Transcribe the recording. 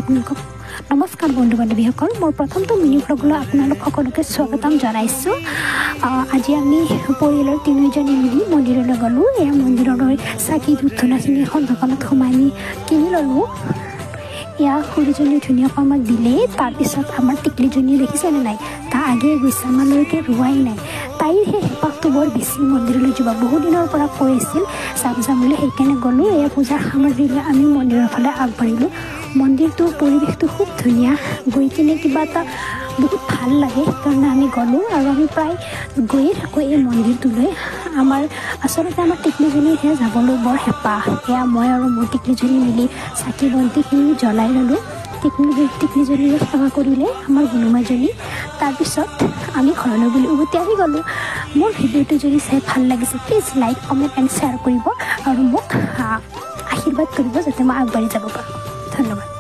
আপোনালোকক নমস্কাৰ বন্ধু বান্ধৱীসকল, মোৰ প্ৰথমটো মিনি ব্লগলৈ আপোনালোক সকলোকে স্বাগতম জনাইছোঁ। আজি আমি পৰিয়ালৰ তিনিজনী মিলি মন্দিৰলৈ গ'লোঁ। এয়া মন্দিৰলৈ চাকি ধূপ ধূনাখিনি এখন দোকানত সোমাই আমি কিনি ল'লোঁ। এয়া সৰুজনী ধুনীয়াকৈ আমাক দিলে। তাৰপিছত আমাৰ টিকলিজনীয়ে দেখিছেনে নাই, তাৰ আগেয়ে গৈছে, আমালৈকে ৰোৱাই নাই। তাইৰ সেই হেঁপাহটো বৰ বেছি মন্দিৰলৈ যোৱা, বহু দিনৰ পৰা কৈ আছিল যাম বুলি, সেইকাৰণে গ'লোঁ। এয়া পূজাৰ সামগ্ৰী লৈ আমি মন্দিৰৰ ফালে আগবাঢ়িলোঁ। মন্দিৰটোৰ পৰিৱেশটো খুব ধুনীয়া, গৈ কিনে কিবা এটা বহুত ভাল লাগে, সেইকাৰণে আমি গ'লোঁ। আৰু আমি প্ৰায় গৈয়ে থাকোঁ এই মন্দিৰটোলৈ। আচলতে আমাৰ টিকলিজনীৰহে যাবলৈ বৰ হেঁপাহ। এয়া মই আৰু মোৰ টিকলিজনী মিলি চাকি বন্তিখিনি জ্বলাই ল'লোঁ। টিকলিজনীৰে সেৱা কৰিলে আমাৰ গুণুমাজনী। তাৰপিছত আমি ঘৰলৈ বুলি উভতি আহি গ'লোঁ। মোৰ ভিডিঅ'টো যদি চাই ভাল লাগিছে please like comment and share কৰিব আৰু মোক আশীৰ্বাদ কৰিব যাতে মই আগবাঢ়ি যাব পাৰোঁ। ধন্যবাদ।